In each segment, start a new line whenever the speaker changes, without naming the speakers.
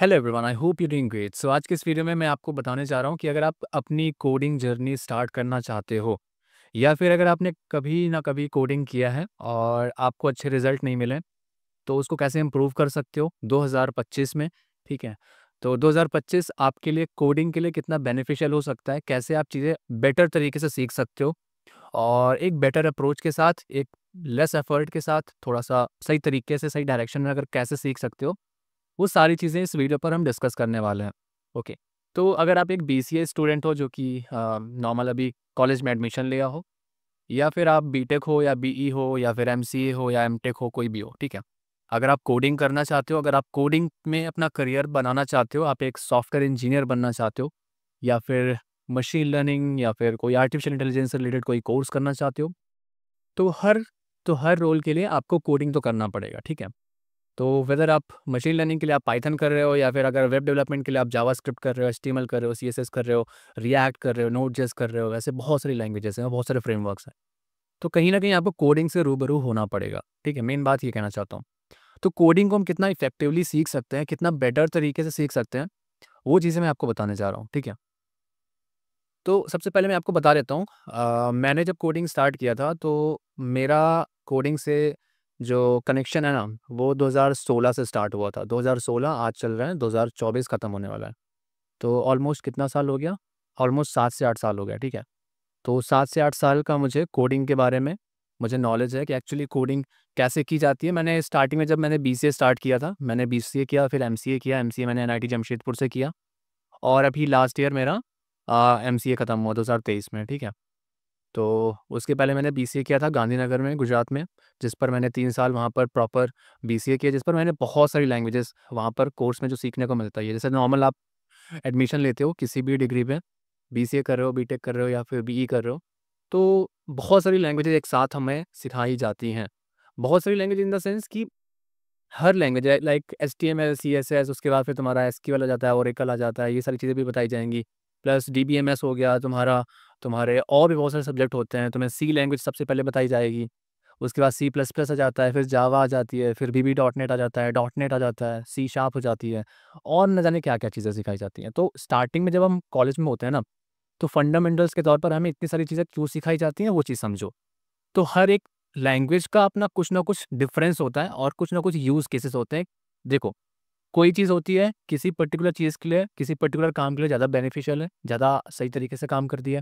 Hello everyone, I hope you doing great. So आज के इस वीडियो में मैं आपको बताने जा रहा हूँ कि अगर आप अपनी कोडिंग जर्नी स्टार्ट करना चाहते हो या फिर अगर आपने कभी ना कभी कोडिंग किया है और आपको अच्छे रिजल्ट नहीं मिले, तो उसको कैसे इम्प्रूव कर सकते हो 2025 में। ठीक है, तो 2025 आपके लिए कोडिंग के लिए कितना बेनिफिशियल हो सकता है, कैसे आप चीज़ें बेटर तरीके से सीख सकते हो और एक बेटर अप्रोच के साथ, एक लेस एफर्ट के साथ, थोड़ा सा सही तरीके से सही डायरेक्शन में अगर कैसे सीख सकते हो, वो सारी चीज़ें इस वीडियो पर हम डिस्कस करने वाले हैं। ओके, तो अगर आप एक बीसीए स्टूडेंट हो जो कि नॉर्मल अभी कॉलेज में एडमिशन लिया हो, या फिर आप बीटेक हो या बीई हो या फिर एमसीए हो या एमटेक हो, कोई भी हो, ठीक है। अगर आप कोडिंग करना चाहते हो, अगर आप कोडिंग में अपना करियर बनाना चाहते हो, आप एक सॉफ्टवेयर इंजीनियर बनना चाहते हो या फिर मशीन लर्निंग या फिर कोई आर्टिफिशियल इंटेलिजेंस से रिलेटेड कोई कोर्स करना चाहते हो, तो हर रोल के लिए आपको कोडिंग तो करना पड़ेगा, ठीक है। तो वेदर आप मशीन लर्निंग के लिए आप पाइथन कर रहे हो या फिर अगर वेब डेवलपमेंट के लिए आप जावास्क्रिप्ट कर रहे हो, एचटीएमएल कर रहे हो, सीएसएस कर रहे हो, रिएक्ट कर रहे हो, नोड.जेएस कर रहे हो, वैसे बहुत सारी लैंग्वेजेस हैं, बहुत सारे फ्रेमवर्क्स हैं। तो कहीं न कहीं आपको कोडिंग से रूबरू होना पड़ेगा, ठीक है? मेन बात ये कहना चाहता हूँ। तो कोडिंग को हम कितना इफेक्टिवली सीख सकते हैं, कितना बेटर तरीके से सीख सकते हैं, वो चीज़ें मैं आपको बताने जा रहा हूँ, ठीक है? तो सबसे पहले मैं आपको बता देता हूँ, मैंने जब कोडिंग स्टार्ट किया था तो मेरा कोडिंग से जो कनेक्शन है ना, वो 2016 से स्टार्ट हुआ था। 2016 आज चल रहा है, 2024 खत्म होने वाला है। तो ऑलमोस्ट कितना साल हो गया? ऑलमोस्ट 7 से 8 साल हो गया, ठीक है? तो 7 से 8 साल का मुझे कोडिंग के बारे में मुझे नॉलेज है कि एक्चुअली कोडिंग कैसे की जाती है। मैंने स्टार्टिंग में जब मैंने बीसीए स्टार्ट किया था, मैंने बीसीए किया, फिर एमसीए किया। एमसीए मैंने एनआईटी जमशेदपुर से किया और अभी लास्ट ईयर मेरा एमसीए खत्म हुआ 2023 में, ठीक है? तो उसके पहले मैंने बीसीए किया था गांधीनगर में, गुजरात में, जिस पर मैंने 3 साल वहाँ पर प्रॉपर बीसीए किया, जिस पर मैंने बहुत सारी लैंग्वेजेस वहाँ पर कोर्स में जो सीखने को मिलता है। जैसे नॉर्मल आप एडमिशन लेते हो किसी भी डिग्री में, बीसीए कर रहे हो, बीटेक कर रहे हो या फिर बीई कर रहे हो, तो बहुत सारी लैंग्वेजेस एक साथ हमें सिखाई जाती हैं। बहुत सारी लैंग्वेज इन द सेंस कि हर लैंग्वेज है, लाइक एचटीएमएल, सीएसएस, उसके बाद फिर तुम्हारा एसक्यूएल आ जाता है, ओरेकल आ जाता है, ये सारी चीज़ें भी बताई जाएँगी। प्लस डीबीएमएस हो गया तुम्हारा, तुम्हारे और भी बहुत सारे सब्जेक्ट होते हैं, तुम्हें सी लैंग्वेज सबसे पहले बताई जाएगी। उसके बाद सी प्लस प्लस आ जाता है, फिर जावा आ जाती है, फिर वीबी डॉट नेट आ जाता है, डॉट नेट आ जाता है, सी शार्प हो जाती है और न जाने क्या-क्या चीज़ें सिखाई जाती हैं। तो स्टार्टिंग में जब हम कॉलेज में होते हैं ना, तो फंडामेंटल्स के तौर पर हमें इतनी सारी चीज़ें क्यों सिखाई जाती हैं, वो चीज़ समझो। तो हर एक लैंग्वेज का अपना कुछ ना कुछ डिफरेंस होता है और कुछ ना कुछ यूज़ केसेस होते हैं। देखो, कोई चीज़ होती है किसी पर्टिकुलर चीज़ के लिए, किसी पर्टिकुलर काम के लिए ज़्यादा बेनिफिशियल है, ज़्यादा सही तरीके से काम करती है।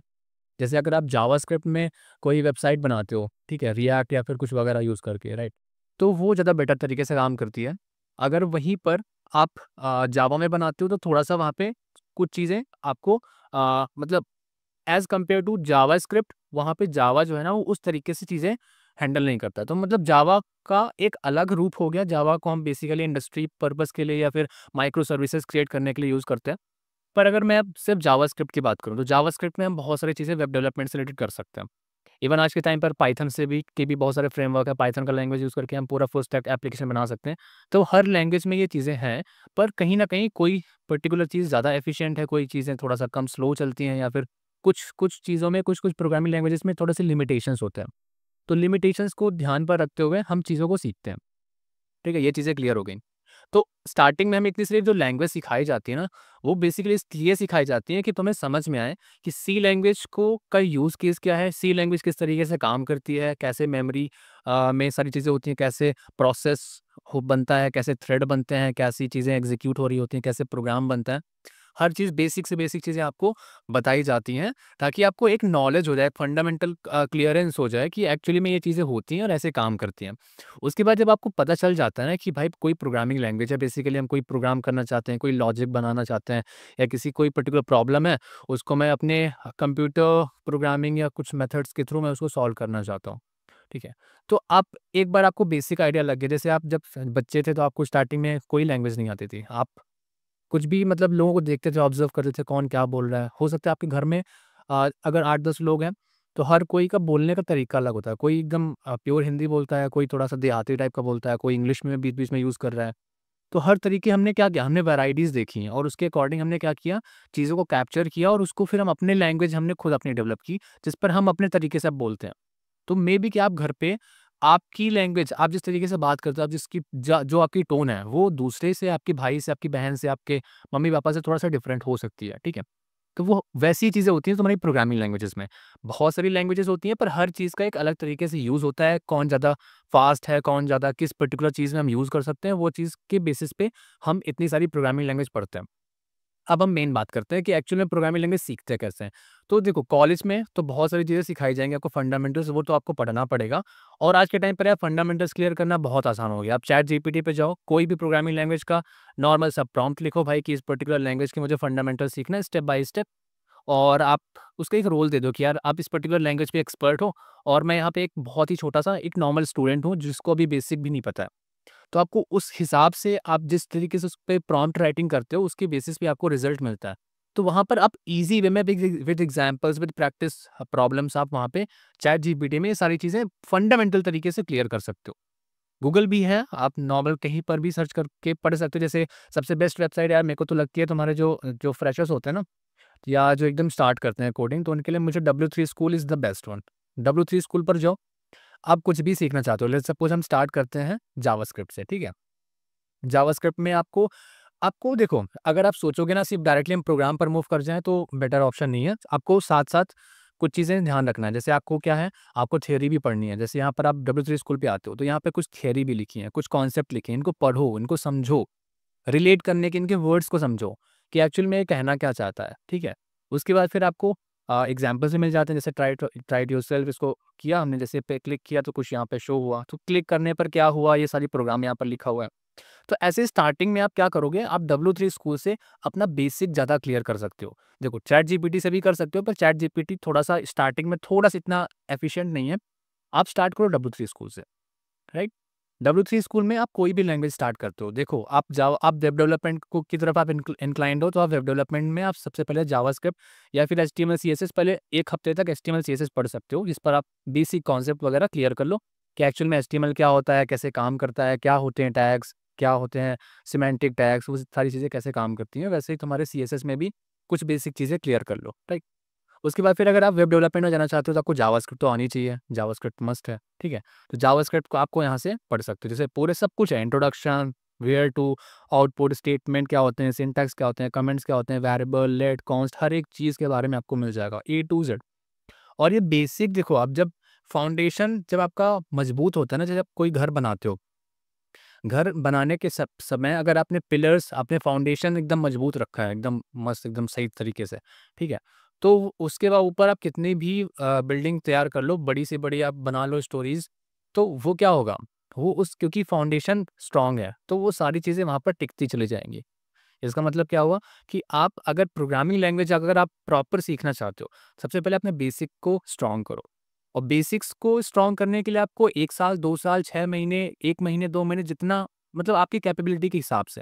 जैसे अगर आप जावास्क्रिप्ट में कोई वेबसाइट बनाते हो, ठीक है? रिएक्ट या फिर कुछ वगैरह यूज़ करके, राइट? तो वो ज़्यादा बेटर तरीके से काम करती है। अगर वहीं पर आप जावा में बनाते हो तो थोड़ा-सा वहाँ पे कुछ चीज़ें आपको मतलब एज़ कम्पेयर टू जावास्क्रिप्ट, वहाँ पे जावा जो है ना, वो उस तरीके से चीज़ें हैंडल नहीं करता है। तो मतलब जावा का एक अलग रूप हो गया। जावा को हम बेसिकली इंडस्ट्री पर्पज़ के लिए या फिर माइक्रो सर्विसेज़ क्रिएट करने के लिए यूज़ करते हैं। पर अगर मैं अब सिर्फ़ जावास्क्रिप्ट की बात करूँ, तो जावास्क्रिप्ट में हम बहुत सारी चीज़ें वेब डेवलपमेंट से रिलेटेड कर सकते हैं। इवन आज के टाइम पर पाइथन से भी के भी बहुत सारे फ्रेमवर्क है, पाइथन का लैंग्वेज यूज़ करके हम पूरा फुल स्टैक एप्लीकेशन बना सकते हैं। तो हर लैंग्वेज में ये चीज़ें हैं, पर कहीं न कहीं कोई पर्टिकुलर चीज़ ज़्यादा एफिशिएंट है, कोई चीज़ें थोड़ा-सा कम स्लो चलती हैं या फिर कुछ चीज़ों में, कुछ-कुछ प्रोग्रामिंग लैंग्वेजेज़ में थोड़े-से लिमिटेशंस होते हैं। तो लिमिटेशंस को ध्यान पर रखते हुए हम चीज़ों को सीखते हैं। ठीक है? ये चीज़ें क्लियर हो गई। तो स्टार्टिंग में हमें इतनी सिर्फ़ जो लैंग्वेज सिखाई जाती है ना, वो बेसिकली इसलिए सिखाई जाती है कि तुम्हें समझ में आए कि सी लैंग्वेज को का यूज़ केस क्या है, सी लैंग्वेज किस तरीके से काम करती है, कैसे मेमोरी में सारी चीज़ें होती हैं, कैसे प्रोसेस हो बनता है, कैसे थ्रेड बनते हैं, कैसी चीज़ें एग्ज़ीक्यूट हो रही होती हैं, कैसे प्रोग्राम बनता है। हर चीज़ बेसिक से बेसिक चीज़ें आपको बताई जाती हैं, ताकि आपको एक नॉलेज हो जाए, फंडामेंटल क्लियरेंस हो जाए कि एक्चुअली में ये चीज़ें होती हैं और ऐसे काम करती हैं। उसके बाद जब आपको पता चल जाता है ना कि भाई कोई प्रोग्रामिंग लैंग्वेज है, बेसिकली हम कोई प्रोग्राम करना चाहते हैं, कोई लॉजिक बनाना चाहते हैं या किसी कोई पर्टिकुलर प्रॉब्लम है, उसको मैं अपने कंप्यूटर प्रोग्रामिंग या कुछ मेथड्स के थ्रू मैं उसको सॉल्व करना चाहता हूँ। ठीक है? तो आप एक बार आपको बेसिक आइडिया लग गया, जैसे आप जब बच्चे थे तो आपको स्टार्टिंग में कोई लैंग्वेज नहीं आती थी। आप कुछ भी मतलब लोगों को देखते थे, ऑब्ज़र्व करते थे कौन क्या बोल रहा है। हो सकता है आपके घर में अगर 8-10 लोग हैं, तो हर कोई का बोलने का तरीका अलग होता है। कोई एकदम प्योर हिंदी बोलता है, कोई थोड़ा-सा देहाती टाइप का बोलता है, कोई इंग्लिश में बीच-बीच में यूज़ कर रहा है। तो हर तरीके हमने क्या किया, हमने वैराइटीज़ देखी हैं और उसके अकॉर्डिंग हमने क्या किया, चीज़ों को कैप्चर किया और उसको फिर हम अपने लैंग्वेज हमने खुद अपनी डेवलप की, जिस पर हम अपने तरीके से अब बोलते हैं। तो मेबी कि आप घर पे आपकी लैंग्वेज, आप जिस तरीके से बात करते हो, आप जिसकी जो आपकी टोन है, वो दूसरे से, आपके भाई से, आपकी बहन से, आपके मम्मी-पापा से थोड़ा-सा डिफरेंट हो सकती है, ठीक है? तो वो वैसी चीज़ें होती हैं तुम्हारी प्रोग्रामिंग लैंग्वेजेज़ में। बहुत सारी लैंग्वेजेज़ होती हैं, पर हर चीज़ का एक अलग तरीके से यूज़ होता है। कौन ज़्यादा फ़ास्ट है, कौन ज़्यादा किस पर्टिकुलर चीज़ में हम यूज़ कर सकते हैं, वो चीज़ के बेसिस पे हम इतनी सारी प्रोग्रामिंग लैंग्वेज पढ़ते हैं। अब हम मेन बात करते हैं कि एक्चुअल में प्रोग्रामिंग लैंग्वेज सीखते कैसे हैं। तो देखो, कॉलेज में तो बहुत सारी चीज़ें सिखाई जाएँगी आपको, फंडामेंटल्स वो तो आपको पढ़ना पड़ेगा, और आज के टाइम पर यार फंडामेंटल्स क्लियर करना बहुत आसान हो गया। आप चैट जीपीटी पे जाओ, कोई भी प्रोग्रामिंग लैंग्वेज का नॉर्मल सा प्रॉम्प्ट लिखो भाई कि इस पर्टिकुलर लैंग्वेज के मुझे फंडामेंटल सीखना है स्टेप बाय स्टेप, और आप उसका एक रोल दे दो कि यार आप इस पर्टिकुलर लैंग्वेज पे एक्सपर्ट हो, और मैं यहाँ पे एक बहुत ही छोटा-सा एक नॉर्मल स्टूडेंट हूँ जिसको अभी बेसिक भी नहीं पता है। तो आपको उस हिसाब से, आप जिस तरीके से उस पे प्रॉम्प्ट राइटिंग करते हो, उसके बेसिस पे आपको रिज़ल्ट मिलता है। तो वहाँ पर आप ईज़ी वे में with examples, with practice problems, आप वहाँ पे चैट जीपीटी में ये सारी चीज़ें फंडामेंटल तरीके से क्लियर कर सकते हो। गूगल भी है, आप नॉर्मल कहीं पर भी सर्च करके पढ़ सकते हो। जैसे सबसे बेस्ट वेबसाइट यार मेरे को तो लगती है तुम्हारे जो जो फ्रेशर्स होते हैं ना, या जो एकदम स्टार्ट करते हैं कोडिंग, तो उनके लिए मुझे W3 school is the best one. W3 school पर जाओ, आप कुछ भी सीखना चाहते हो, लेट्स सपोज़ हम स्टार्ट करते हैं जावास्क्रिप्ट से, ठीक है? जावास्क्रिप्ट में आपको आपको देखो, अगर आप सोचोगे ना सिर्फ़ डायरेक्टली हम प्रोग्राम पर मूव कर जाएँ, तो बेटर ऑप्शन नहीं है। आपको साथ-साथ कुछ चीज़ें ध्यान रखना है। जैसे आपको क्या है, आपको थ्योरी भी पढ़नी है। जैसे यहाँ पर आप W3 स्कूल पे आते हो, तो यहाँ पे कुछ थ्योरी भी लिखी है, कुछ कॉन्सेप्ट लिखे हैं, इनको पढ़ो, इनको समझो। रिलेट करने के इनके वर्ड्स को समझो कि एक्चुअल में ये कहना क्या चाहता है, ठीक है? उसके बाद फिर आपको एग्ज़ाम्पल्स भी मिल जाते हैं, जैसे ट्राई इट योरसेल्फ, इसको किया हमने, जैसे पे क्लिक किया तो कुछ यहाँ पे शो हुआ, तो क्लिक करने पर क्या हुआ, ये सारी प्रोग्राम यहाँ पर लिखा हुआ है। तो ऐसे स्टार्टिंग में आप क्या करोगे, आप W3 स्कूल से अपना बेसिक ज़्यादा क्लियर कर सकते हो। देखो, चैट जीपीटी से भी कर सकते हो, पर चैट जीपीटी थोड़ा-सा स्टार्टिंग में थोड़ा-सा इतना एफिशिएंट नहीं है। आप स्टार्ट करो W3 स्कूल से, राइट? W3 स्कूल में आप कोई भी लैंग्वेज स्टार्ट करते हो, देखो आप वेब डेवलपमेंट को की तरफ आप इंक्लाइंड हो, तो आप वेब डेवलपमेंट में आप सबसे पहले जावास्क्रिप्ट या फिर एचटीएमएल सीएसएस, पहले 1 हफ्ते तक एचटीएमएल सीएसएस पढ़ सकते हो, जिस पर आप बेसिक कॉन्सेप्ट वगैरह क्लियर कर लो कि एक्चुअल में एचटीएमएल क्या होता है, कैसे काम करता है, क्या होते हैं टैग्स, क्या होते हैं सिमेंटिक टैग्स, वो सारी चीज़ें कैसे काम करती हैं। वैसे ही तुम्हारे सीएसएस में भी कुछ बेसिक चीज़ें क्लियर कर लो, राइट? उसके बाद फिर अगर आप वेब डेवलपमेंट में जाना चाहते हो, तो आपको जावास्क्रिप्ट तो आनी चाहिए, जावास्क्रिप्ट मस्ट है, ठीक है? तो जावास्क्रिप्ट को आपको यहाँ से पढ़ सकते हो, जैसे पूरे सब कुछ है, introduction, where to, output statement क्या होते हैं, सिंटैक्स क्या होते हैं, कमेंट्स क्या होते हैं, वेरिएबल, लेट, कॉन्स्ट, हर एक चीज़ के बारे में आपको मिल जाएगा, ए टू ज़ेड। और ये बेसिक देखो, आप जब फाउंडेशन जब आपका मजबूत होता है ना, जैसे आप कोई घर बनाते हो, घर बनाने के समय अगर आपने पिलर्स, आपने फाउंडेशन एकदम मजबूत रखा है, एकदम मस्त, एकदम सही तरीके से, ठीक है? तो उसके बाद ऊपर आप कितनी भी बिल्डिंग तैयार कर लो, बड़ी से बड़ी आप बना लो स्टोरीज़, तो वो क्या होगा? वो उस क्योंकि फाउंडेशन स्ट्रॉन्ग है, तो वो सारी चीज़ें वहाँ पर टिकती चली जाएँगी। इसका मतलब क्या हुआ कि आप अगर प्रोग्रामिंग लैंग्वेज अगर आप प्रॉपर सीखना चाहते हो, सबसे पहले अपने बेसिक को स्ट्रॉन्ग करो। और बेसिक्स को स्ट्रॉन्ग करने के लिए आपको 1 साल, 2 साल, 6 महीने, 1 महीने, 2 महीने, जितना मतलब आपकी कैपेबिलिटी के हिसाब से।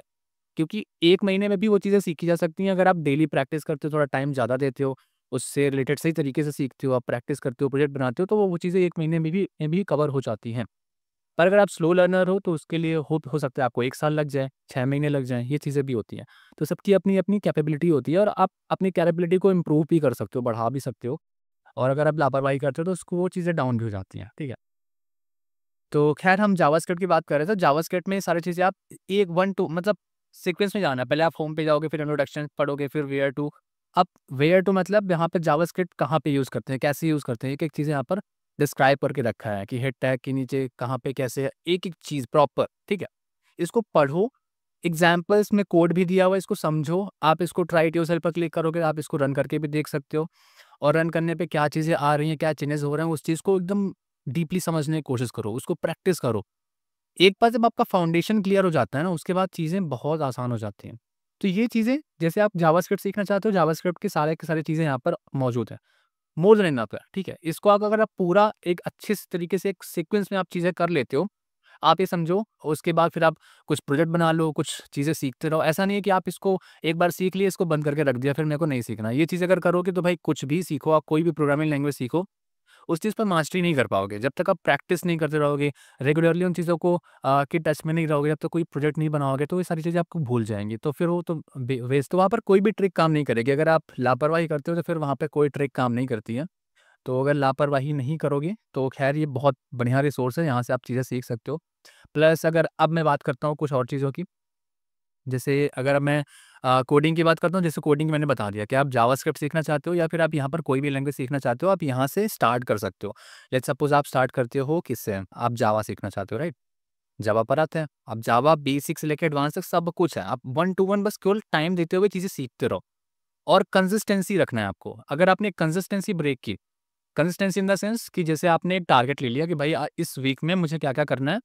क्योंकि 1 महीने में भी वो चीज़ें सीखी जा सकती हैं, अगर आप डेली प्रैक्टिस करते हो, थोड़ा टाइम ज़्यादा देते हो, उससे रिलेटेड सही तरीके से सीखते हो, आप प्रैक्टिस करते हो, प्रोजेक्ट बनाते हो, तो वो चीज़ें 1 महीने में भी कवर हो जाती हैं। पर अगर आप स्लो लर्नर हो, तो उसके लिए हो सकता है आपको 1 साल लग जाए, 6 महीने लग जाएँ, ये चीज़ें भी होती हैं। तो सबकी अपनी-अपनी कैपेबिलिटी होती है, और आप अपनी कैपेबिलिटी को इम्प्रूव भी कर सकते हो, बढ़ा भी सकते हो, और अगर आप लापरवाही करते हो, तो उसको वो चीज़ें डाउन भी हो जाती हैं, ठीक है? तो ख़ैर हम जावास्क्रिप्ट की बात कर रहे थे, जावास्क्रिप्ट में ये सारी चीज़ें आप एक 1 टू मतलब सीक्वेंस में जाना है, पहले आप होम पे जाओगे, फिर इंट्रोडक्शन पढ़ोगे, फिर वेयर टू। अब वेयर टू मतलब यहाँ पे जावास्क्रिप्ट कहाँ पे यूज़ करते हैं, कैसे यूज़ करते हैं, एक-एक चीज़ें यहाँ पर डिस्क्राइब करके रखा है कि हेड टैग के नीचे कहाँ पे कैसे एक-एक चीज़ प्रॉपर, ठीक है? इसको पढ़ो, एग्ज़ाम्पल्स में कोड भी दिया हुआ है, इसको समझो, आप इसको ट्राई इट योरसेल्फ पर क्लिक करोगे, आप इसको रन करके भी देख सकते हो, और रन करने पे क्या चीज़ें आ रही हैं, क्या चेंजेस हो रहे हैं, उस चीज़ को एकदम डीपली समझने की कोशिश करो, उसको प्रैक्टिस करो। एक बार जब आपका फाउंडेशन क्लियर हो जाता है ना, उसके बाद चीज़ें बहुत आसान हो जाती हैं। तो ये चीज़ें, जैसे आप जावास्क्रिप्ट सीखना चाहते हो, जावास्क्रिप्ट के सारी चीज़ें यहाँ पर मौजूद हैं। मोर देन इनफ है, ठीक है? इसको आप अगर आप पूरा एक अच्छे से तरीके से एक सीक्वेंस में आप चीज़ें कर लेते हो, आप ये समझो, उसके बाद फिर आप कुछ प्रोजेक्ट बना लो, कुछ चीज़ें सीखते रहो। ऐसा नहीं है कि आप इसको एक बार सीख लिए, इसको बंद करके रख दिया, फिर मेरे को नहीं सीखना। ये चीज़ अगर करोगे, तो भाई कुछ भी सीखो, आप कोई भी प्रोग्रामिंग लैंग्वेज सीखो, उस चीज़ पर मास्टरी नहीं कर पाओगे। जब तक आप प्रैक्टिस नहीं करते रहोगे, रेगुलरली उन चीज़ों को के टच में नहीं रहोगे, जब तक कोई प्रोजेक्ट नहीं बनाओगे, तो ये सारी चीज़ें आपको भूल जाएँगी। तो फिर वो तो वेस्ट, तो वहाँ पर कोई भी ट्रिक काम नहीं करेगी। अगर आप लापरवाही करते हो, तो फिर वहाँ पे कोई ट्रिक काम नहीं करती है। तो अगर लापरवाही नहीं करोगे तो ख़ैर ये बहुत बढ़िया रिसोर्स है, यहाँ से आप चीज़ें सीख सकते हो। प्लस अगर अब मैं बात करता हूँ कुछ और चीज़ों की, जैसे अगर अब मैं कोडिंग की बात करता हूँ, जैसे कोडिंग मैंने बता दिया कि आप जावास्क्रिप्ट सीखना चाहते हो या फिर आप यहाँ पर कोई भी लैंग्वेज सीखना चाहते हो, आप यहाँ से स्टार्ट कर सकते हो। लेट्स सपोज़ आप स्टार्ट करते हो किससे? आप जावा सीखना चाहते हो, राइट? जावा पर आते हैं। अब जावा बेसिक से लेके एडवांस तक सब कुछ है। आप 1 टू 1 बस केवल टाइम देते हुए चीज़ें सीखते रहो और कंसिस्टेंसी रखना है आपको। अगर आपने कंसिस्टेंसी ब्रेक की, कंसिस्टेंसी इन द सेंस कि जैसे आपने एक टारगेट ले लिया कि भाई इस वीक में मुझे क्या-क्या करना है।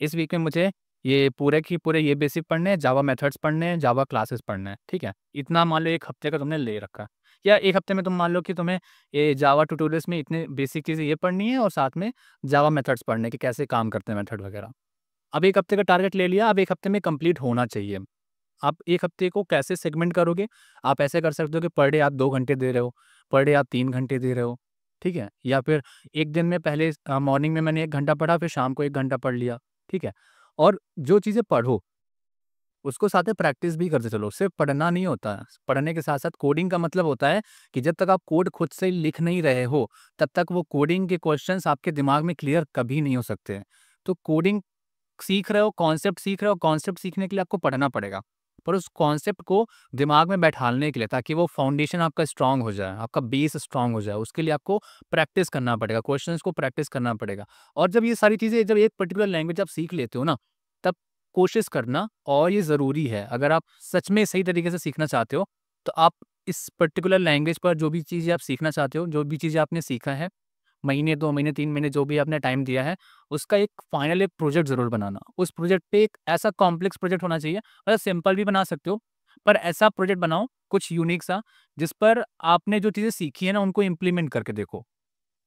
इस वीक में मुझे ये पूरे के पूरे ये बेसिक पढ़ने हैं, जावा मेथड्स पढ़ने हैं, जावा क्लासेस पढ़ना है, ठीक है? इतना मान लो 1 हफ्ते का तुमने ले रखा है या 1 हफ्ते में तुम मान लो कि तुम्हें ये जावा ट्यूटोरियल्स में इतने बेसिक चीज़ें ये पढ़नी है और साथ में जावा मेथड्स पढ़ने हैं कि कैसे काम करते हैं मेथड वगैरह। अब 1 हफ्ते का टारगेट ले लिया, अब 1 हफ्ते में कंप्लीट होना चाहिए। आप 1 हफ्ते को कैसे सेगमेंट करोगे? आप ऐसे कर सकते हो कि पर डे आप 2 घंटे दे रहे हो, पर डे आप 3 घंटे दे रहे हो, ठीक है? या फिर एक दिन में पहले मॉर्निंग में मैंने 1 घंटा पढ़ा, फिर शाम को 1 घंटा पढ़ लिया, ठीक है? और जो चीज़ें पढ़ो, उसको साथ में प्रैक्टिस भी करते चलो। सिर्फ़ पढ़ना नहीं होता है, पढ़ने के साथ-साथ कोडिंग का मतलब होता है कि जब तक आप कोड खुद से लिख नहीं रहे हो, तब तक वो कोडिंग के क्वेश्चन्स आपके दिमाग में क्लियर कभी नहीं हो सकते हैं। तो कोडिंग सीख रहे हो, कॉन्सेप्ट सीख रहे हो, कॉन्सेप्ट सीखने के लिए आपको पढ़ना पड़ेगा। पर उस कॉन्सेप्ट को दिमाग में बैठालने के लिए ताकि वो फाउंडेशन आपका स्ट्रॉन्ग हो जाए, आपका बेस स्ट्रॉन्ग हो जाए, उसके लिए आपको प्रैक्टिस करना पड़ेगा, क्वेश्चंस को प्रैक्टिस करना पड़ेगा। और जब ये सारी चीज़ें जब एक पर्टिकुलर लैंग्वेज आप सीख लेते हो ना, तब कोशिश करना और ये ज़रूरी है, अगर आप सच में सही तरीके से सीखना चाहते हो, तो आप इस पर्टिकुलर लैंग्वेज पर जो भी चीज़ें आप सीखना चाहते हो, जो भी चीज़ें आपने सीखा है महीने, 2 महीने, 3 महीने जो भी आपने टाइम दिया है, उसका एक फाइनल एक प्रोजेक्ट ज़रूर बनाना। उस प्रोजेक्ट पे एक ऐसा कॉम्प्लेक्स प्रोजेक्ट होना चाहिए, मतलब सिंपल भी बना सकते हो, पर ऐसा प्रोजेक्ट बनाओ कुछ यूनिक सा, जिस पर आपने जो चीज़ें सीखी है ना, उनको इम्प्लीमेंट करके देखो।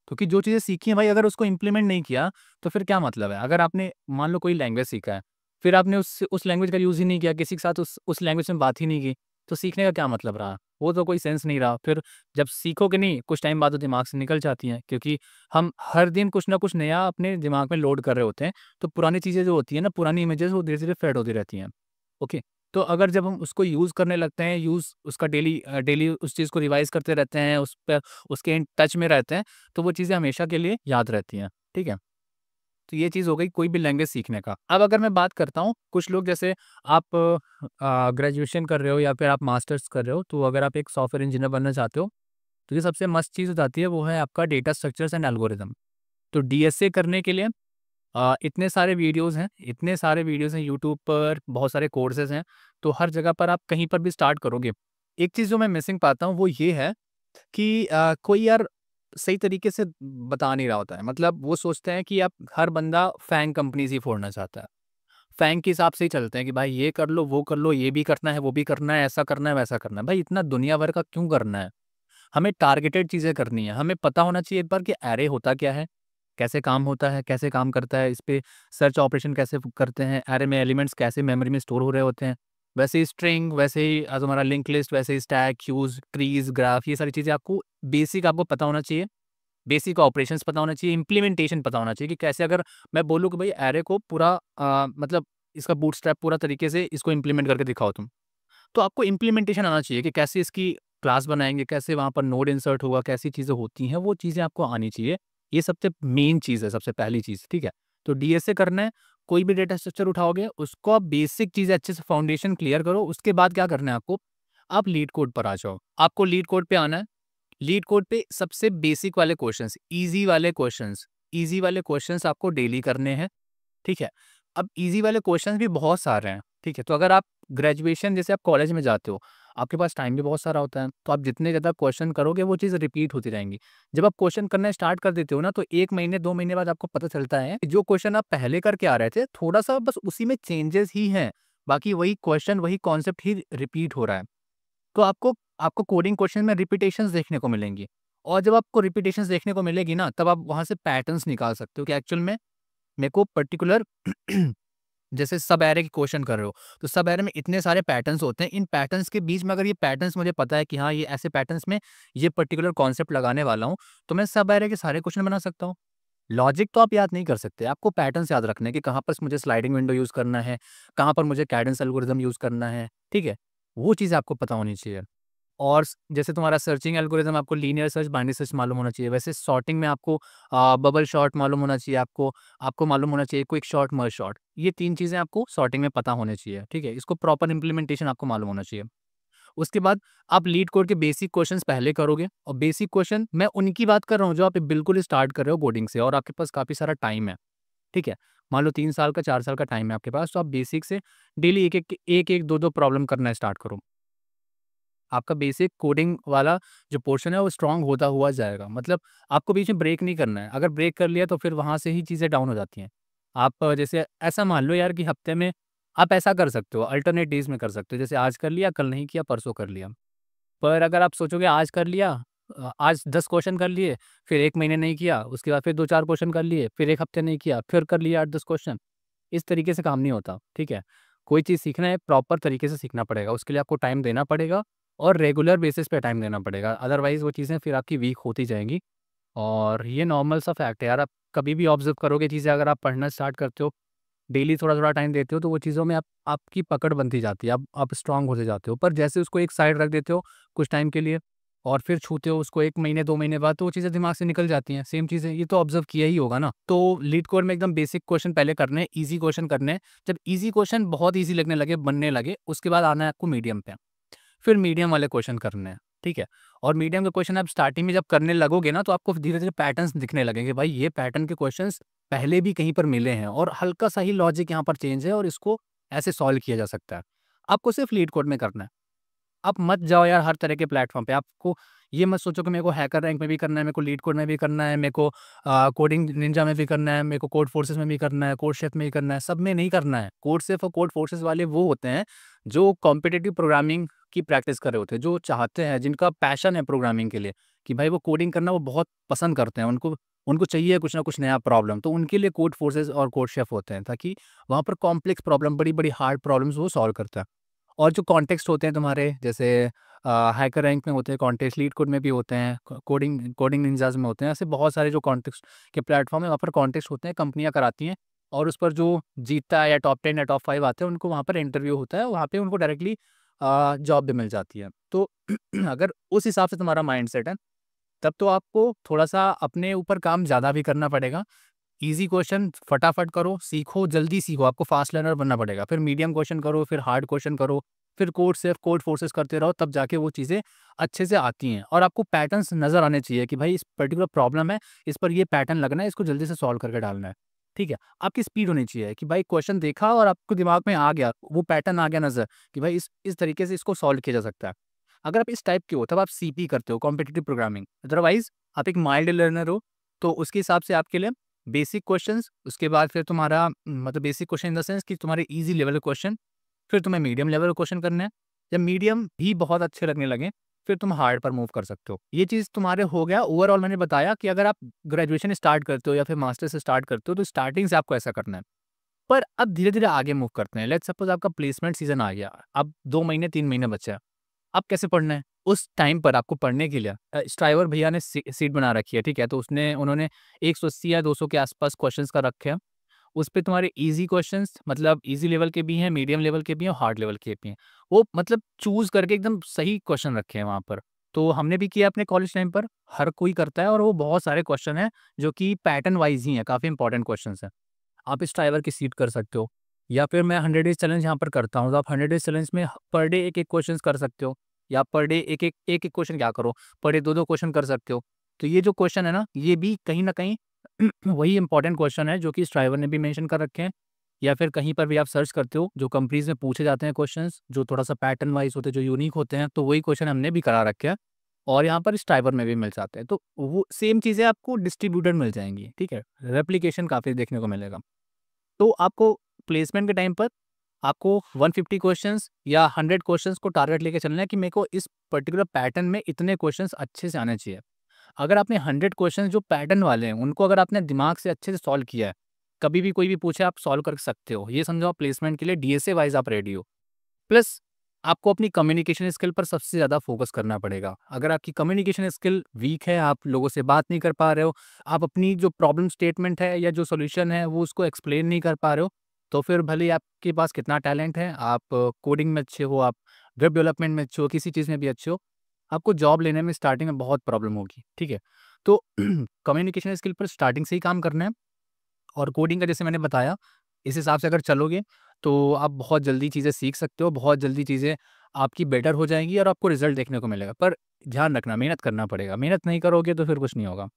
क्योंकि जो चीज़ें सीखी हैं भाई अगर उसको इम्प्लीमेंट नहीं किया, तो फिर क्या मतलब है? अगर आपने मान लो कोई लैंग्वेज सीखा है, फिर आपने उस लैंग्वेज का यूज़ ही नहीं किया, किसी के साथ उस लैंग्वेज में बात ही नहीं की, तो सीखने का क्या मतलब रहा? वो तो कोई सेंस नहीं रहा। फिर जब सीखोगे नहीं, कुछ टाइम बाद वो दिमाग से निकल जाती हैं, क्योंकि हम हर दिन कुछ ना कुछ नया अपने दिमाग में लोड कर रहे होते हैं, तो पुरानी चीज़ें जो होती हैं ना, पुरानी इमेजेस वो धीरे-धीरे फेड होती रहती हैं। ओके? तो अगर जब हम उसको यूज़ करने लगते हैं, उसका डेली उस चीज़ को रिवाइज़ करते रहते हैं, उस पे उसके इन टच में रहते हैं, तो वो चीज़ें हमेशा के लिए याद रहती हैं, ठीक है? तो ये चीज़ हो गई कोई भी लैंग्वेज सीखने का। अब अगर मैं बात करता हूँ, कुछ लोग जैसे आप ग्रेजुएशन कर रहे हो या फिर आप मास्टर्स कर रहे हो, तो अगर आप एक सॉफ्टवेयर इंजीनियर बनना चाहते हो, तो ये सबसे मस्त चीज़ हो जाती है, वो है आपका डेटा स्ट्रक्चर्स एंड एल्गोरिथम। तो डीएसए करने के लिए इतने सारे वीडियोज़ हैं यूट्यूब पर, बहुत सारे कोर्सेज़ हैं, तो हर जगह पर आप कहीं पर भी स्टार्ट करोगे। एक चीज़ जो मैं मिसिंग पाता हूँ, वो ये है कि कोई यार सही तरीके से बता नहीं रहा होता है। मतलब वो सोचते हैं कि अब हर बंदा फैंग कंपनीज़ ही फोड़ना चाहता है। फैंग के हिसाब से ही चलते हैं कि भाई ये कर लो, वो कर लो, ये भी करना है, वो भी करना है, ऐसा करना है, वैसा करना है। भाई इतना दुनिया भर का क्यों करना है? हमें टारगेटेड चीज़ें करनी है। हमें पता होना चाहिए एक बार कि एरे होता क्या है? कैसे काम होता है? कैसे काम करता है? इस पे सर्च ऑपरेशन कैसे करते हैं? एरे में एलिमेंट्स कैसे मेमोरी में स्टोर हो रहे होते हैं? वैसे ही स्ट्रिंग, वैसे ही तुम्हारा लिंक लिस्ट, वैसे ही स्टैक, क्यूज़, ट्रीज़, ग्राफ, ये सारी चीज़ें आपको पता होना चाहिए। बेसिक ऑपरेशंस पता होना चाहिए, इम्प्लीमेंटेशन पता होना चाहिए कि कैसे अगर मैं बोलूँ कि भई एरे को पूरा मतलब इसका बूटस्ट्रैप पूरा तरीके से इसको इम्प्लीमेंट करके दिखाओ तुम। तो आपको इम्प्लीमेंटेशन आना चाहिए कि कैसे इसकी क्लास बनाएँगे, कैसे वहाँ पर नोड इंसर्ट होगा, कैसी चीज़ें होती हैं, वो चीज़ें आपको आनी चाहिए। ये सबसे मेन चीज़ है, सबसे पहली चीज़, ठीक है? तो डीएसए करना है, कोई भी डेटा स्ट्रक्चर उठाओगे, उसको आप बेसिक चीज़ें अच्छे से फाउंडेशन क्लियर करो, उसके बाद क्या करना है आपको, आप लीड कोड पर आ जाओ। आपको लीड कोड पे आना है, लीड कोड पे सबसे बेसिक वाले क्वेश्चंस, ईज़ी वाले क्वेश्चंस आपको डेली करने हैं। ठीक है? अब ईज़ी वाले क्वेश्चंस भी बहुत सारे हैं, ठीक है? तो अगर आप ग्रेजुएशन जैसे आप कॉलेज में जाते हो, आपके पास टाइम भी बहुत सारा होता है, तो आप जितने ज़्यादा क्वेश्चन करोगे वो चीज़ रिपीट होती रहेंगी। जब आप क्वेश्चन करना स्टार्ट कर देते हो ना, तो 1 महीने, 2 महीने बाद आपको पता चलता है कि जो क्वेश्चन आप पहले करके आ रहे थे, थोड़ा-सा बस उसी में चेंजेस ही हैं। बाकी वही क्वेश्चन, वही कॉन्सेप्ट ही रिपीट हो रहा है। तो आपको आपको कोडिंग क्वेश्चन में रिपिटेशंस देखने को मिलेंगी और जब आपको रिपिटेशंस देखने को मिलेगी ना, तब आप वहाँ से पैटर्न्स निकाल सकते हो कि एक्चुअल में मेरे को पर्टिकुलर जैसे सब एरे के क्वेश्चन कर रहे हो, तो सब एरे में इतने सारे पैटर्न्स होते हैं। इन पैटर्न्स के बीच में अगर ये पैटर्न्स मुझे पता है कि हाँ, ये ऐसे पैटर्न्स में ये पर्टिकुलर कॉन्सेप्ट लगाने वाला हूँ, तो मैं सब एरे के सारे क्वेश्चन बना सकता हूँ। लॉजिक तो आप याद नहीं कर सकते, आपको पैटर्न्स याद रखने हैं कि कहाँ पर मुझे स्लाइडिंग विंडो यूज़ करना है, कहाँ पर मुझे कैडेंस एल्गोरिथम यूज़ करना है, ठीक है? वो चीज़ें आपको पता होनी चाहिए। और जैसे तुम्हारा सर्चिंग एल्गोरिदम आपको लीनियर सर्च, बाइनरी सर्च मालूम होना चाहिए, वैसे सॉर्टिंग में आपको बबल शॉर्ट मालूम होना चाहिए, आपको आपको मालूम होना चाहिए क्विक शॉर्ट, मर्ज शॉर्ट। ये 3 चीज़ें आपको सॉर्टिंग में पता होनी चाहिए, ठीक है? इसको प्रॉपर इम्प्लीमेंटेशन आपको मालूम होना चाहिए। उसके बाद आप लीड कोड के बेसिक क्वेश्चंस पहले करोगे, और बेसिक क्वेश्चन मैं उनकी बात कर रहा हूँ जो आप बिल्कुल स्टार्ट कर रहे हो कोडिंग से और आपके पास काफ़ी सारा टाइम है, ठीक है? मान लो 3 साल का, 4 साल का टाइम है आपके पास, तो आप बेसिक से डेली एक-एक, 2-2 प्रॉब्लम करना स्टार्ट करो। आपका बेसिक कोडिंग वाला जो पोर्शन है वो स्ट्रॉन्ग होता हुआ जाएगा। मतलब आपको बीच में ब्रेक नहीं करना है। अगर ब्रेक कर लिया तो फिर वहाँ से ही चीज़ें डाउन हो जाती हैं। आप जैसे ऐसा मान लो यार कि हफ्ते में आप ऐसा कर सकते हो, अल्टरनेट डेज़ में कर सकते हो। जैसे आज कर लिया, कल नहीं किया, परसों कर लिया। पर अगर आप सोचोगे आज कर लिया, आज 10 क्वेश्चन कर लिए, फिर 1 महीने नहीं किया, उसके बाद फिर 2-4 क्वेश्चन कर लिए, फिर 1 हफ्ते नहीं किया, फिर कर लिया 8-10 क्वेश्चन। इस तरीके से काम नहीं होता, ठीक है? कोई चीज़ सीखना है, प्रॉपर तरीके से सीखना पड़ेगा, उसके लिए आपको टाइम देना पड़ेगा और रेगुलर बेसिस पे टाइम देना पड़ेगा, अदरवाइज़ वो चीज़ें फिर आपकी वीक होती जाएँगी। और ये नॉर्मल सा फैक्ट है यार, आप कभी भी ऑब्ज़र्व करोगे चीज़ें, अगर आप पढ़ना स्टार्ट करते हो, डेली थोड़ा-थोड़ा टाइम देते हो, तो वो चीज़ों में आपकी पकड़ बनती जाती है, आप स्ट्रॉन्ग होते जाते हो। पर जैसे उसको एक साइड रख देते हो कुछ टाइम के लिए और फिर छूते हो उसको 1 महीने, 2 महीने बाद, तो वो चीज़ें दिमाग से निकल जाती हैं। सेम चीज़ें ये तो ऑब्ज़र्व किया ही होगा ना? तो लीड कोड में एकदम बेसिक क्वेश्चन पहले करने हैं, ईज़ी क्वेश्चन करने हैं। जब ईज़ी क्वेश्चन बहुत ईज़ी लगने लगे, बनने लगे, उसके बाद आना है आपको मीडियम पे। फिर मीडियम वाले क्वेश्चन करने हैं, ठीक है? और मीडियम के क्वेश्चन आप स्टार्टिंग में जब करने लगोगे ना, तो आपको धीरे-धीरे पैटर्न्स दिखने लगेंगे। भाई ये पैटर्न के क्वेश्चंस पहले भी कहीं पर मिले हैं और हल्का-सा ही लॉजिक यहाँ पर चेंज है और इसको ऐसे सॉल्व किया जा सकता है। आपको सिर्फ लीड कोड में करना है। आप मत जाओ यार हर तरह के प्लेटफ़ॉर्म पे। आपको ये मत सोचो कि मेरे को हैकर रैंक में भी करना है, मेरे को लीड कोड में भी करना है, मेरे को कोडिंग निंजा में भी करना है, मेरे को कोड फोर्सेस में भी करना है, कोड शेफ में भी करना है, सब में नहीं करना है। कोड शेफ और कोड फोर्सेस वाले वो होते हैं, जो कॉम्पिटिटिव प्रोग्रामिंग की प्रैक्टिस कर रहे होते हैं, जो चाहते हैं, जिनका पैशन है प्रोग्रामिंग के लिए, कि भाई वो कोडिंग करना वो बहुत पसंद करते हैं। उनको उनको चाहिए कुछ ना कुछ नया प्रॉब्लम, तो उनके लिए कोड फोर्सेस और कोड शेफ होते हैं, ताकि वहाँ पर कॉम्प्लेक्स प्रॉब्लम, बड़ी-बड़ी हार्ड प्रॉब्लम्स वो सॉल्व करता है। और जो कॉन्टेक्स्ट होते हैं तुम्हारे, जैसे हैकर रैंक में होते हैं कॉन्टेक्स्ट, लीड कोड में भी होते हैं, कोडिंग कोडिंग निंजास में होते हैं, ऐसे बहुत सारे जो कॉन्टेक्स्ट के प्लेटफॉर्म है, वहाँ पर कॉन्टेस्ट होते हैं, कंपनियां कराती हैं और उस पर जो जीतता है या टॉप 10 या टॉप 5 आते हैं, उनको वहाँ पर इंटरव्यू होता है, वहाँ पे उनको डायरेक्टली जॉब भी मिल जाती है। तो अगर उस हिसाब से तुम्हारा माइंड सेट है, तब तो आपको थोड़ा सा अपने ऊपर काम ज़्यादा भी करना पड़ेगा। ईज़ी क्वेश्चन फटाफट करो, सीखो, जल्दी सीखो, आपको फास्ट लर्नर बनना पड़ेगा। फिर मीडियम क्वेश्चन करो, फिर हार्ड क्वेश्चन करो, फिर कोड सेफ, कोड फोर्सेस करते रहो, तब जाके वो चीज़ें अच्छे से आती हैं। और आपको पैटर्न्स नज़र आने चाहिए कि भाई इस पर्टिकुलर प्रॉब्लम है, इस पर ये पैटर्न लगना है, इसको जल्दी से सॉल्व करके डालना है। ठीक है? आपकी स्पीड होनी चाहिए कि भाई क्वेश्चन देखा और आपको दिमाग में आ गया, वो पैटर्न आ गया नज़र कि भाई इस तरीके से इसको सॉल्व किया जा सकता है। अगर आप इस टाइप के हो, तब आप सीपी करते हो, कॉम्पिटिटिव प्रोग्रामिंग। अदरवाइज़ आप एक माइल्ड लर्नर हो, तो उसके हिसाब से आपके लिए बेसिक क्वेश्चंस, उसके बाद फिर तुम्हारा मतलब basic question in the sense कि तुम्हारे ईज़ी लेवल के क्वेश्चन, फिर तुम्हें मीडियम लेवल के क्वेश्चन करने हैं। जब मीडियम भी बहुत अच्छे लगने लगें, फिर तुम हार्ड पर मूव कर सकते हो। ये चीज़ तुम्हारे हो गया ओवरऑल। मैंने बताया कि अगर आप ग्रेजुएशन स्टार्ट करते हो या फिर मास्टर्स से स्टार्ट करते हो, तो स्टार्टिंग से आपको ऐसा करना है। पर अब धीरे-धीरे आगे मूव करते हैं। लेट्स सपोज़ आपका प्लेसमेंट सीज़न आ गया। अब 2 महीने, 3 महीने बचे हैं। अब कैसे पढ़ना है? उस टाइम पर आपको पढ़ने के लिए स्ट्राइवर भैया ने सीट बना रखी है, ठीक है? तो उन्होंने 180 या 200 के आस-पास क्वेश्चन्स का रखे हैं। उसपे तुम्हारे ईज़ी क्वेश्चंस, मतलब ईज़ी लेवल के भी हैं, मीडियम लेवल के भी हैं और हार्ड लेवल के भी हैं। वो मतलब चूज़ करके एकदम सही क्वेश्चन रखे हैं वहाँ पर। तो हमने भी किया अपने कॉलेज टाइम पर, हर कोई करता है और वो बहुत सारे क्वेश्चन हैं जो कि पैटर्न वाइज़ ही हैं, काफ़ी इंपॉर्टेंट क्वेश्चन्स हैं। आप इस ड्राइवर की सीट कर सकते हो, या फिर मैं 100 डेज़ चैलेंज यहाँ पर करता हूँ, तो आप 100 डेज़ चैलेंज में पर डे एक-एक क्वेश्चंस कर सकते हो, या पर डे एक-एक क्वेश्चन क्या करो, पर डे 2-2 क्वेश्चन कर सकते हो। तो ये जो क्वेश्चन है ना, ये भी कहीं न कहीं वही इंपॉर्टेंट क्वेश्चन है जो कि इस ड्राइवर ने भी मेंशन कर रखे हैं, या फिर कहीं पर भी आप सर्च करते हो, जो कंपनीज़ में पूछे जाते हैं क्वेश्चंस, जो थोड़ा-सा पैटर्न वाइज़ होते हैं, जो यूनिक होते हैं, तो वही क्वेश्चन हमने भी करा रखे हैं और यहाँ पर इस ड्राइवर में भी मिल जाते हैं। तो वो सेम चीज़ें आपको डिस्ट्रीब्यूटेड मिल जाएँगी, ठीक है? रेप्लिकेशन काफ़ी देखने को मिलेगा। तो आपको प्लेसमेंट के टाइम पर आपको 150 क्वेश्चंस या 100 क्वेश्चंस को टारगेट लेके चलना है कि मेरे को इस पर्टिकुलर पैटर्न में इतने क्वेश्चंस अच्छे से आने चाहिए। अगर आपने 100 क्वेश्चंस जो पैटर्न वाले हैं, उनको अगर आपने दिमाग से अच्छे से सॉल्व किया है, कभी भी कोई भी पूछे आप सॉल्व कर सकते हो। ये समझो आप प्लेसमेंट के लिए डीएसए वाइज़ आप रेडी हो। प्लस आपको अपनी कम्युनिकेशन स्किल पर सबसे ज़्यादा फ़ोकस करना पड़ेगा। अगर आपकी कम्युनिकेशन स्किल वीक है, आप लोगों से बात नहीं कर पा रहे हो, आप अपनी जो प्रॉब्लम स्टेटमेंट है या जो सॉल्यूशन है वो उसको एक्सप्लेन नहीं कर पा रहे हो, तो फिर भले ही आपके पास कितना टैलेंट है, आप कोडिंग में अच्छे हो, आप वेब डेवलपमेंट में अच्छे हो, किसी चीज़ में भी अच्छे हो, आपको जॉब लेने में स्टार्टिंग में बहुत प्रॉब्लम होगी, ठीक है? तो कम्युनिकेशन स्किल पर स्टार्टिंग से ही काम करना है और कोडिंग का जैसे मैंने बताया, इस हिसाब से अगर चलोगे, तो आप बहुत जल्दी चीज़ें सीख सकते हो, बहुत जल्दी चीज़ें आपकी बेटर हो जाएँगी और आपको रिज़ल्ट देखने को मिलेगा। पर ध्यान रखना, मेहनत करना पड़ेगा, मेहनत नहीं करोगे तो फिर कुछ नहीं होगा।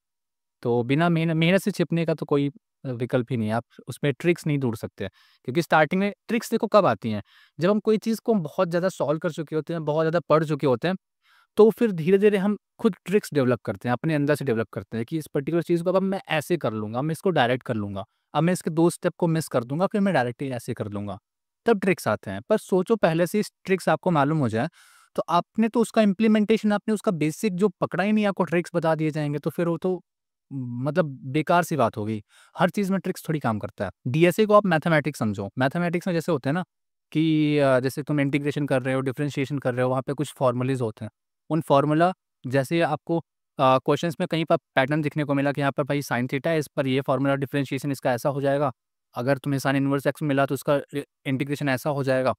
तो बिना मेहनत से छिपने का तो कोई विकल्प ही नहीं है, आप उसमें ट्रिक्स नहीं ढूँढ सकते। क्योंकि स्टार्टिंग में ट्रिक्स देखो कब आती हैं, जब हम कोई चीज़ को बहुत ज़्यादा सॉल्व कर चुके होते हैं, बहुत ज़्यादा पढ़ चुके होते हैं, तो फिर धीरे-धीरे हम खुद ट्रिक्स डेवलप करते हैं, अपने अंदर से डेवलप करते हैं कि इस पर्टिकुलर चीज़ को अब मैं ऐसे कर लूँगा, अब मैं इसको डायरेक्ट कर लूँगा। अब मैं इसके 2 स्टेप को मिस कर दूँगा, फिर मैं डायरेक्टली ऐसे कर लूँगा। तब ट्रिक्स आते हैं। पर सोचो पहले से इस ट्रिक्स आपको मालूम हो जाए, तो आपने तो उसका इम्प्लीमेंटेशन आपने उसका बेसिक जो पकड़ा ही नहीं, आपको ट्रिक्स बता दिए जाएँगे, तो फिर वो तो मतलब बेकार सी बात हो गई। हर चीज़ में ट्रिक्स थोड़ी काम करता है। डीएसए को आप मैथमेटिक्स समझो। मैथमेटिक्स में जैसे होते हैं ना कि जैसे तुम इंटीग्रेशन कर रहे हो, डिफरेंशिएशन कर रहे हो, वहाँ पे कुछ फ़ॉर्मूलेज़ होते हैं। उन फ़ॉर्मूला जैसे आपको क्वेश्चंस में कहीं पर पैटर्न दिखने को मिला कि यहाँ पर भाई साइन थीटा है, इस पर ये फ़ॉर्मूला डिफरेंशिएशन इसका ऐसा हो जाएगा। अगर तुम्हें साइन इनवर्स एक्स मिला तो उसका इंटीग्रेशन ऐसा हो जाएगा।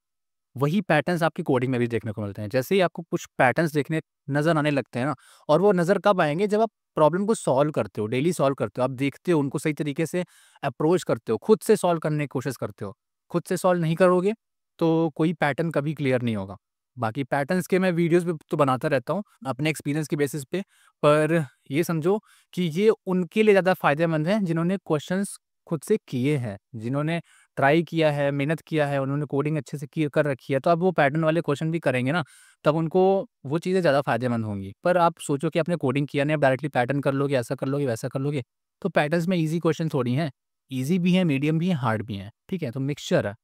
वही पैटर्न्स आपकी कोडिंग में भी देखने को मिलते हैं। जैसे ही आपको कुछ पैटर्न्स देखने नज़र आने लगते हैं ना, और वो नज़र कब आएँगे जब आप प्रॉब्लम को सॉल्व करते हो, डेली सॉल्व करते हो, आप देखते हो उनको सही तरीके से अप्रोच करते हो, खुद से सॉल्व करने की कोशिश करते हो। खुद से सॉल्व नहीं करोगे तो कोई पैटर्न कभी क्लियर नहीं होगा। बाकी पैटर्न्स के मैं वीडियोज़ भी तो बनाता रहता हूँ अपने एक्सपीरियंस की बेसिस पे, पर ये समझो कि ये उनके लिए ज़्यादा फ़ायदेमंद है जिन्होंने क्वेश्चंस खुद से किए हैं, जिन्होंने ट्राई किया है, मेहनत किया है, उन्होंने कोडिंग अच्छे से की कर रखी है, तो अब वो पैटर्न वाले क्वेश्चन भी करेंगे ना, तब उनको वो चीज़ें ज़्यादा फ़ायदेमंद होंगी। पर आप सोचो कि आपने कोडिंग किया नहीं, आप डायरेक्टली पैटर्न कर लोगे, ऐसा कर लोगे, वैसा कर लोगे, तो पैटर्न्स में ईज़ी क्वेश्चन थोड़ी हैं। ईज़ी भी हैं, मीडियम भी हैं, हार्ड भी हैं, ठीक है? तो मिक्सचर है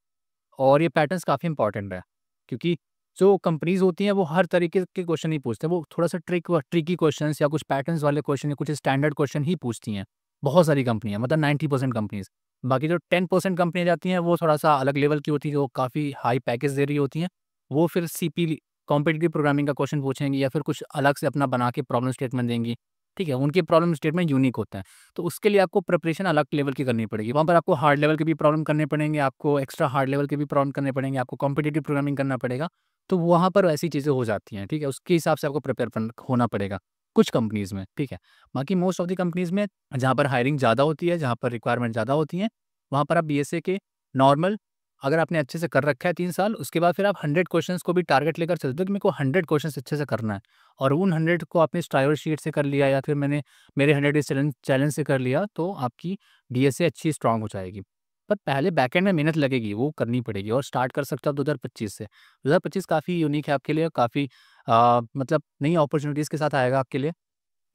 और ये पैटर्न्स काफ़ी इंपॉर्टेंट है, क्योंकि जो कंपनीज़ होती हैं, वो हर तरीके के क्वेश्चन नहीं पूछते, वो थोड़ा-सा ट्रिकी क्वेश्चन्स या कुछ पैटर्न्स वाले क्वेश्चन या कुछ स्टैंडर्ड क्वेश्चन ही पूछती हैं। बहुत सारी कंपनियाँ मतलब 90% कंपनीज़। बाकी जो 10% कंपनियाँ जाती हैं, वो थोड़ा-सा अलग लेवल की होती हैं, जो काफ़ी हाई पैकेज दे रही होती हैं। वो फिर सीपी कॉम्पिटिटिव प्रोग्रामिंग का क्वेश्चन पूछेंगी या फिर कुछ अलग से अपना बना के प्रॉब्लम स्टेटमेंट देंगी, ठीक है? उनके प्रॉब्लम स्टेटमेंट यूनिक होते हैं। तो उसके लिए आपको प्रिपरेशन अलग लेवल की करनी पड़ेगी। वहाँ पर आपको हार्ड लेवल के भी प्रॉब्लम करने पड़ेंगे, आपको एक्स्ट्रा हार्ड लेवल के भी प्रॉब्लम करने पड़ेंगे, आपको कॉम्पिटिटिव प्रोग्रामिंग करना पड़ेगा। तो वहाँ पर ऐसी चीज़ें हो जाती हैं, ठीक है? उसके हिसाब से आपको प्रिपेयर होना पड़ेगा, कुछ कंपनीज़ में, ठीक है? बाकी मोस्ट ऑफ द कंपनीज़ में जहाँ पर हायरिंग ज़्यादा होती है, जहाँ पर रिक्वायरमेंट ज़्यादा होती है, वहाँ पर आप बीएसए के नॉर्मल अगर आपने अच्छे से कर रखा है 3 साल, उसके बाद फिर आप 100 क्वेश्चंस को भी टारगेट लेकर चलते हो कि मेरे को 100 क्वेश्चंस अच्छे से करना है और उन 100 को आपने ट्रायल शीट से कर लिया या फिर मेरे 100 डेज़ चैलेंज चैलेंज से कर लिया, तो आपकी डीएसए अच्छी स्ट्रॉन्ग हो जाएगी। पर पहले बैकएंड में मेहनत लगेगी, वो करनी पड़ेगी और स्टार्ट कर सकते हो आप 2025 से। 2025 काफ़ी यूनिक है आपके लिए, काफ़ी मतलब नई अपॉर्च्युनिटीज़ के साथ आएगा आपके लिए।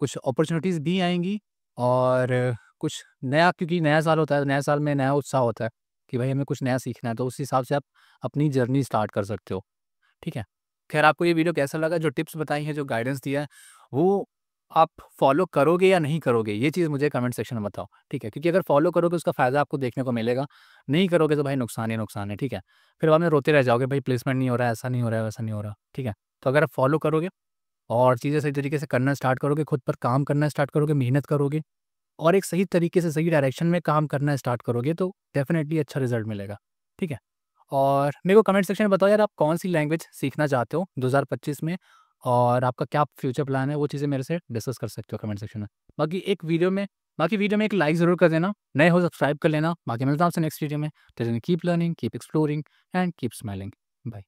कुछ अपॉर्च्युनिटीज़ भी आएँगी और कुछ नया, क्योंकि नया साल होता है, नए साल में नया उत्साह होता है कि भाई हमें कुछ नया सीखना है, तो उस हिसाब से आप अपनी जर्नी स्टार्ट कर सकते हो, ठीक है? ख़ैर आपको ये वीडियो कैसा लगा? जो टिप्स बताई हैं, जो गाइडेंस दिया है, वो आप फ़ॉलो करोगे या नहीं करोगे? ये चीज़ मुझे कमेंट सेक्शन में बताओ, ठीक है? क्योंकि अगर फ़ॉलो करोगे उसका फ़ायदा आपको देखने को मिलेगा, नहीं करोगे तो भाई नुकसान ही नुकसान है, ठीक है? फिर बाद में रोते रह जाओगे, भाई प्लेसमेंट नहीं हो रहा है, ऐसा नहीं हो रहा है, वैसा नहीं हो रहा, ठीक है? तो अगर आप फ़ॉलो करोगे और चीज़ें सही तरीके से करना स्टार्ट करोगे, खुद पर काम करना स्टार्ट करोगे, मेहनत करोगे और एक सही तरीके से सही डायरेक्शन में काम करना स्टार्ट करोगे, तो डेफ़िनेटली अच्छा रिज़ल्ट मिलेगा, ठीक है? और मेरे को कमेंट सेक्शन में बताओ यार, आप कौन-सी लैंग्वेज सीखना चाहते हो 2025 में और आपका क्या फ्यूचर प्लान है, वो चीज़ें मेरे से डिस्कस कर सकते हो कमेंट सेक्शन में। बाकी बाकी वीडियो में एक लाइक ज़रूर कर देना, नए हो सब्सक्राइब कर लेना। बाकी मिलता हूँ आपसे नेक्स्ट वीडियो में। Till then keep learning, keep exploring and keep smiling. Bye.